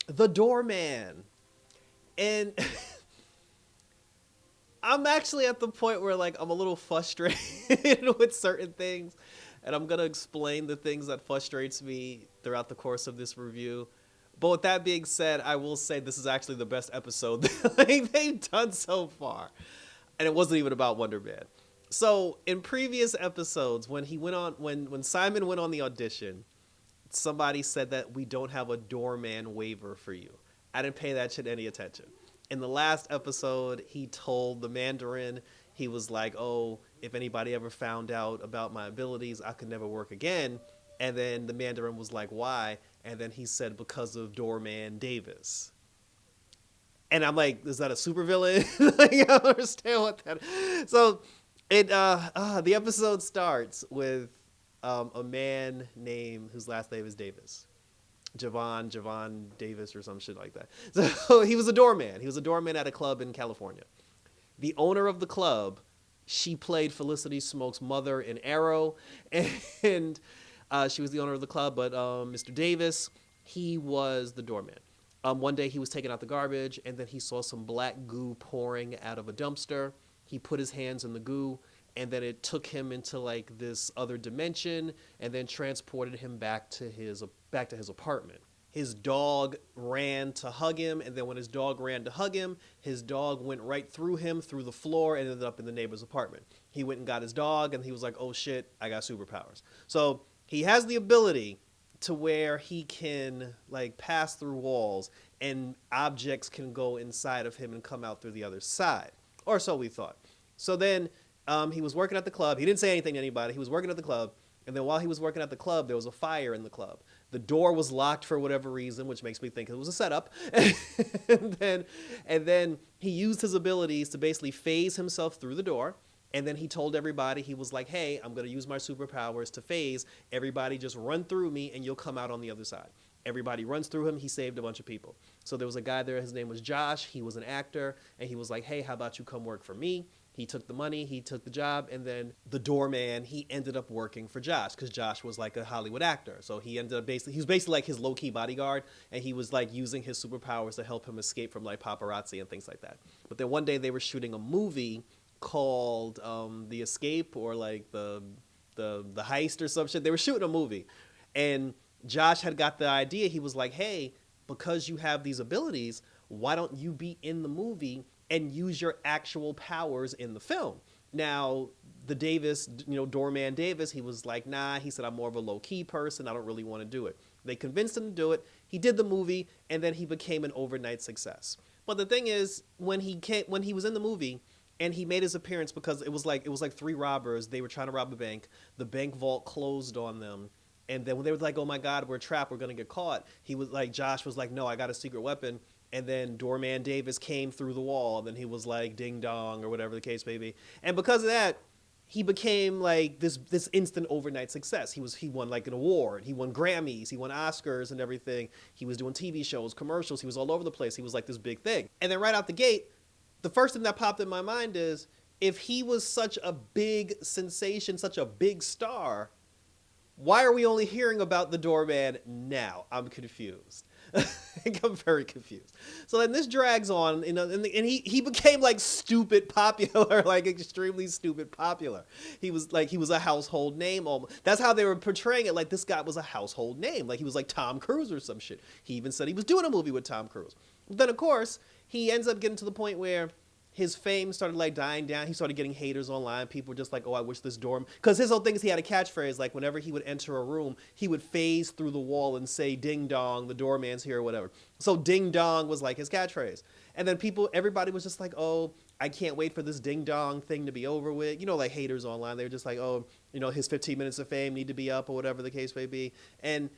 The Doorman. And I'm actually at the point where like I'm a little frustrated with certain things, and I'm gonna explain the things that frustrates me throughout the course of this review. But with that being said, I will say this is actually the best episode that like, they've done so far, and it wasn't even about Wonder Man. So in previous episodes, when he went on, when Simon went on the audition, somebody said that we don't have a doorman waiver for you. I didn't pay that shit any attention. In the last episode, he told the Mandarin, he was like, oh, if anybody ever found out about my abilities, I could never work again. And then the Mandarin was like, why? And then he said, because of Doorman Davis. And I'm like, is that a supervillain? Like, I don't understand what that is. So the episode starts with a man named whose last name is Davis. Javon Davis or some shit like that. So he was a doorman. He was a doorman at a club in California. The owner of the club, she played Felicity Smoke's mother in Arrow, and she was the owner of the club. But Mr. Davis, he was the doorman. One day he was taking out the garbage, and then he saw some black goo pouring out of a dumpster. He put his hands in the goo, and then it took him into like this other dimension, and then transported him back to his apartment. His dog ran to hug him, and then when his dog ran to hug him, his dog went right through him, through the floor, and ended up in the neighbor's apartment. He went and got his dog, and he was like, oh shit, I got superpowers. So he has the ability to where he can like pass through walls, and objects can go inside of him and come out through the other side. Or so we thought. So then he was working at the club. He didn't say anything to anybody. He was working at the club. And then while he was working at the club, there was a fire in the club. The door was locked for whatever reason, which makes me think it was a setup. and then he used his abilities to basically phase himself through the door. And then he told everybody, he was like, hey, I'm going to use my superpowers to phase. Everybody just run through me and you'll come out on the other side. Everybody runs through him. He saved a bunch of people. So there was a guy there. His name was Josh. He was an actor. And he was like, hey, how about you come work for me? He took the money, he took the job, and then the doorman, he ended up working for Josh because Josh was like a Hollywood actor. So he ended up he was basically like his low-key bodyguard, and he was like using his superpowers to help him escape from like paparazzi and things like that. But then one day they were shooting a movie called The Escape, or like the Heist or some shit. They were shooting a movie, and Josh had got the idea. He was like, hey, because you have these abilities, why don't you be in the movie and use your actual powers in the film? Now, the Davis, Doorman Davis, he was like, nah. He said, I'm more of a low-key person. I don't really want to do it. They convinced him to do it. He did the movie, and then he became an overnight success. But the thing is, when he was in the movie, and he made his appearance, because it was like three robbers. They were trying to rob a bank. The bank vault closed on them. And then when they were like, oh my God, we're trapped, we're going to get caught, he was like, Josh was like, no, I got a secret weapon. And then Doorman Davis came through the wall. And then he was like, ding dong, or whatever the case may be. And because of that, he became like this instant overnight success. He won like an award. He won Grammys. He won Oscars and everything. He was doing TV shows, commercials. He was all over the place. He was like this big thing. And then right out the gate, the first thing that popped in my mind is, if he was such a big sensation, such a big star, why are we only hearing about the doorman now? I'm confused. I'm very confused. So then this drags on, and he became like stupid popular, like extremely stupid popular. He was a household name. That's how they were portraying it. Like this guy was a household name. Like he was like Tom Cruise or some shit. He even said he was doing a movie with Tom Cruise. But then of course he ends up getting to the point where his fame started like dying down. He started getting haters online. People were just like, oh, I wish this door... Because his whole thing is he had a catchphrase. Like whenever he would enter a room, he would phase through the wall and say, ding dong, the doorman's here or whatever. So ding dong was like his catchphrase. And then everybody was just like, oh, I can't wait for this ding dong thing to be over with. Like haters online. They were just like, oh, his 15 minutes of fame need to be up or whatever the case may be. And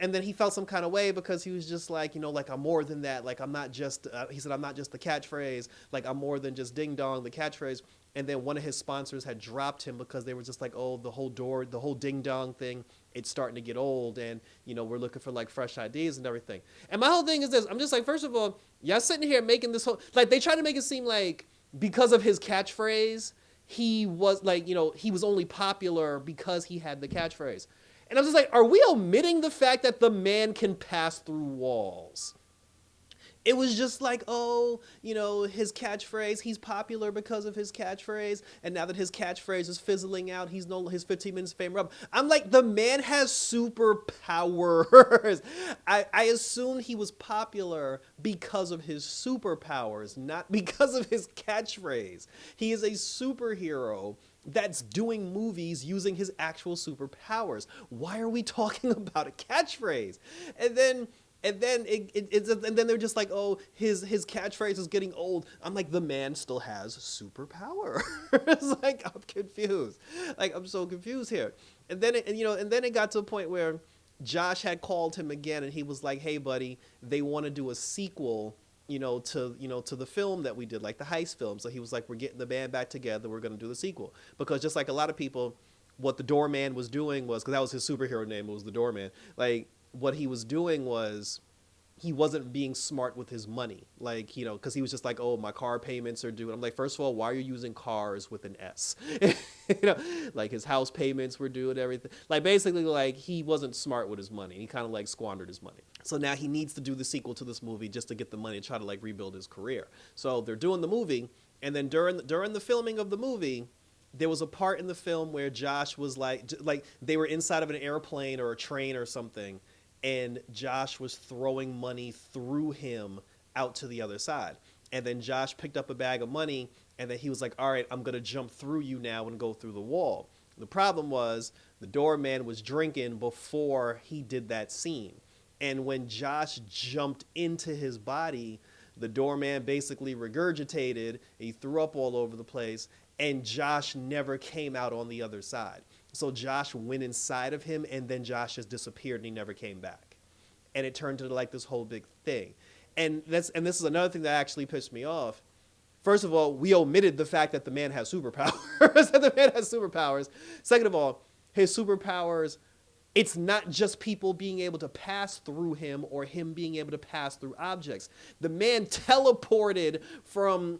then he felt some kind of way because he was just like, like I'm more than that. Like I'm not just, he said, I'm not just the catchphrase. Like I'm more than just ding dong, the catchphrase. And then one of his sponsors had dropped him because they were just like, oh, the whole ding dong thing, it's starting to get old. And, we're looking for like fresh ideas and everything. And my whole thing is this. I'm just like, first of all, y'all sitting here making this whole, like they try to make it seem like because of his catchphrase, he was like, he was only popular because he had the catchphrase. And I was just like, are we omitting the fact that the man can pass through walls? It was just like, oh, his catchphrase, he's popular because of his catchphrase, and now that his catchphrase is fizzling out, he's no his 15 minutes of fame rub. I'm like, the man has superpowers. I assumed he was popular because of his superpowers, not because of his catchphrase. He is a superhero that's doing movies using his actual superpowers. Why are we talking about a catchphrase? And then and then they're just like, oh, his catchphrase is getting old. I'm like, the man still has superpower. It's like, I'm confused. Like, I'm so confused here. And then it got to a point where Josh had called him again, and he was like, hey buddy, they want to do a sequel, to the film that we did, like the heist film. So he was like, we're getting the band back together, we're going to do the sequel. Because just like a lot of people, what the Doorman was doing was, because that was his superhero name, it was the Doorman. Like, what he was doing was, he wasn't being smart with his money. Like, because he was just like, oh, my car payments are due. And I'm like, first of all, why are you using cars with an S? Like his house payments were due and everything. Like, basically, like, he wasn't smart with his money. He kind of like squandered his money. So now he needs to do the sequel to this movie just to get the money to try to like rebuild his career. So they're doing the movie. And then during the filming of the movie, there was a part in the film where Josh was like they were inside of an airplane or a train or something, and Josh was throwing money through him out to the other side. And then Josh picked up a bag of money, and then he was like, all right, I'm going to jump through you now and go through the wall. The problem was the doorman was drinking before he did that scene. And when Josh jumped into his body, the doorman basically regurgitated, he threw up all over the place, and Josh never came out on the other side. So Josh went inside of him, and then Josh just disappeared and he never came back. And it turned into like this whole big thing. And this is another thing that actually pissed me off. First of all, we omitted the fact that the man has superpowers. That the man has superpowers. Second of all, his superpowers, it's not just people being able to pass through him or him being able to pass through objects. The man teleported from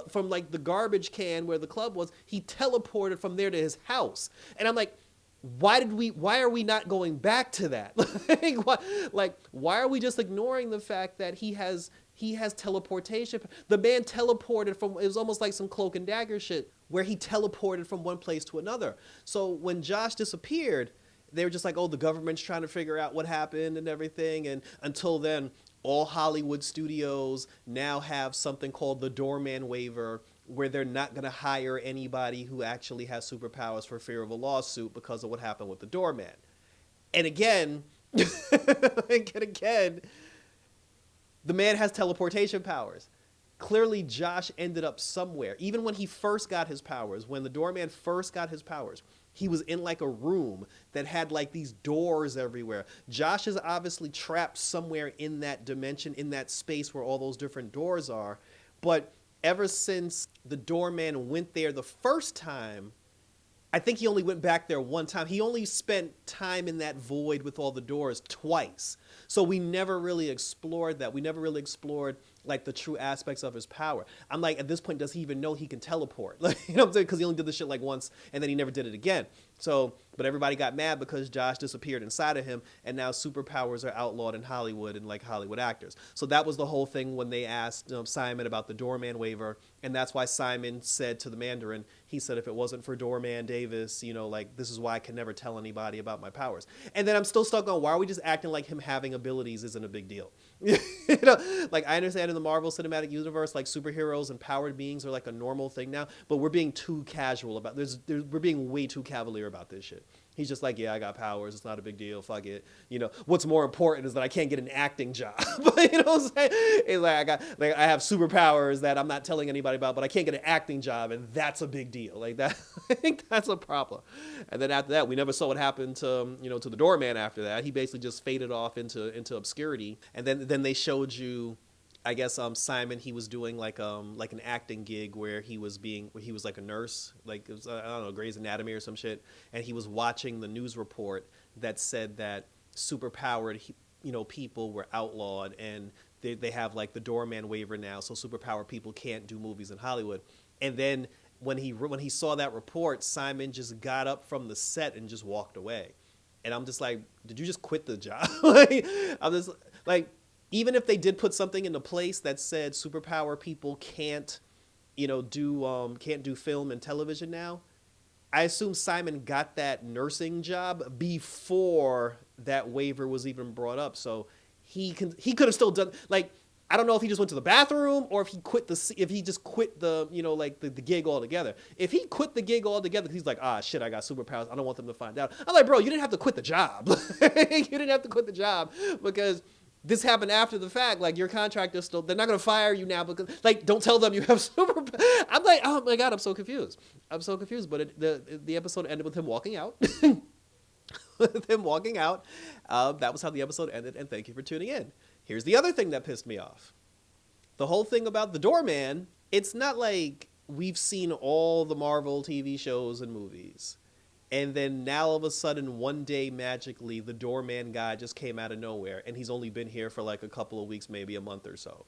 from like the garbage can where the club was. He teleported from there to his house. And I'm like, why are we not going back to that? Why are we just ignoring the fact that he has teleportation? The man teleported from, it was almost like some cloak and dagger shit where he teleported from one place to another. So when Josh disappeared, they were just like, oh, the government's trying to figure out what happened and everything. And until then, all Hollywood studios now have something called the Doorman waiver, where they're not going to hire anybody who actually has superpowers for fear of a lawsuit because of what happened with the Doorman. And again, the man has teleportation powers. Clearly, Josh ended up somewhere. Even when he first got his powers, when the Doorman first got his powers, he was in like a room that had like these doors everywhere. Josh is obviously trapped somewhere in that dimension, in that space where all those different doors are. But ever since the Doorman went there the first time, I think he only went back there one time. He only spent time in that void with all the doors twice. So we never really explored that. We never really explored like the true aspects of his power. I'm like, at this point, does he even know he can teleport? Like, you know what I'm saying? Because he only did this shit like once and then he never did it again. So, but everybody got mad because Josh disappeared inside of him, and now superpowers are outlawed in Hollywood and like Hollywood actors. So that was the whole thing when they asked Simon about the Doorman waiver, and that's why Simon said to the Mandarin, he said, if it wasn't for Doorman Davis, like, this is why I can never tell anybody about my powers. And then I'm still stuck on, why are we just acting like him having abilities isn't a big deal? Like, I understand in the Marvel Cinematic Universe, like, superheroes and powered beings are like a normal thing now, but we're being too casual about this. We're being way too cavalier about this shit. He's just like, yeah, I got powers. It's not a big deal. Fuck it. What's more important is that I can't get an acting job. You know what I'm saying? It's like, I have superpowers that I'm not telling anybody about, but I can't get an acting job, and that's a big deal. Like that, I think that's a problem. And then after that, we never saw what happened to, to the Doorman after that. He basically just faded off into obscurity. And then they showed you, I guess Simon, he was doing like an acting gig where he was like a nurse, like it was, I don't know, Grey's Anatomy or some shit, and he was watching the news report that said that superpowered people were outlawed, and they have like the Doorman waiver now, so superpowered people can't do movies in Hollywood. And then when he saw that report, Simon just got up from the set and just walked away. And I'm just like, did you just quit the job? I'm just like, even if they did put something into place that said superpower people can't, can't do film and television now, I assume Simon got that nursing job before that waiver was even brought up. So he could have still done, like, I don't know if he just went to the bathroom or if he just quit the, the gig altogether. If he quit the gig altogether, he's like, shit, I got superpowers, I don't want them to find out. I'm like, bro, you didn't have to quit the job. You didn't have to quit the job because this happened after the fact. Like, your contract is still, they're not going to fire you now because, like, don't tell them you have superpowers. I'm like, oh my God, I'm so confused. But the episode ended with him walking out. With him walking out. That was how the episode ended, and thank you for tuning in. Here's the other thing that pissed me off. The whole thing about the Doorman, it's not like we've seen all the Marvel TV shows and movies, and then now all of a sudden, one day, magically, the Doorman guy just came out of nowhere, and he's only been here for like a couple of weeks, maybe a month or so.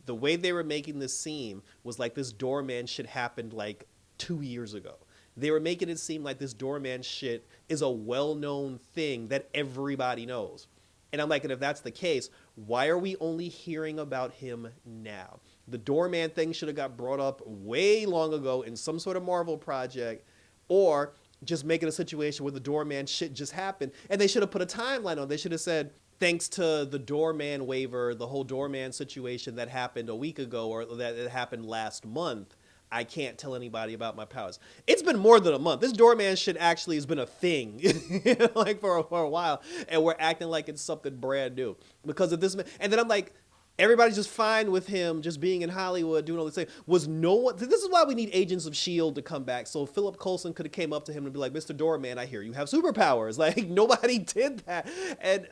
The way they were making this seem was like this Doorman shit happened like 2 years ago. They were making it seem like this Doorman shit is a well-known thing that everybody knows. And I'm like, and if that's the case, why are we only hearing about him now? The Doorman thing should have got brought up way long ago in some sort of Marvel project, or just make it a situation where the Doorman shit just happened, and they should have put a timeline on. They should have said, thanks to the Doorman waiver, the whole Doorman situation that happened a week ago, or that it happened last month, I can't tell anybody about my powers. It's been more than a month. This Doorman shit actually has been a thing, like for a while, and we're acting like it's something brand new because of this. And then I'm like, everybody's just fine with him just being in Hollywood doing all this thing. Was no one? This is why we need Agents of S.H.I.E.L.D. to come back. So Philip Coulson could have came up to him and be like, Mr. Doorman, I hear you have superpowers. Like, nobody did that. And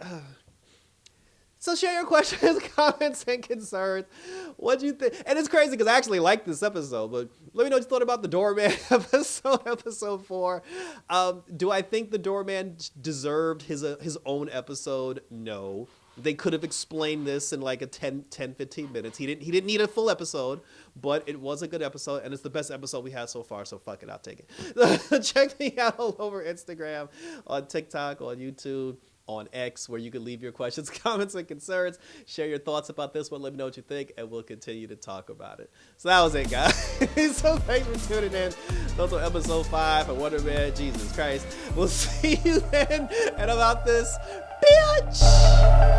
so share your questions, comments, and concerns. What do you think? And it's crazy because I actually like this episode, but let me know what you thought about the Doorman episode 4. Do I think the Doorman deserved his own episode? No. They could have explained this in like a 10-15 minutes. He didn't need a full episode, but it was a good episode, and it's the best episode we had so far, so fuck it, I'll take it. Check me out all over Instagram, on TikTok, on YouTube, on X, where you can leave your questions, comments, and concerns. Share your thoughts about this one. Let me know what you think, and we'll continue to talk about it. So that was it, guys. So thanks for tuning in. Those were episode 5 of Wonder Man. Jesus Christ. We'll see you then. And about this, bitch.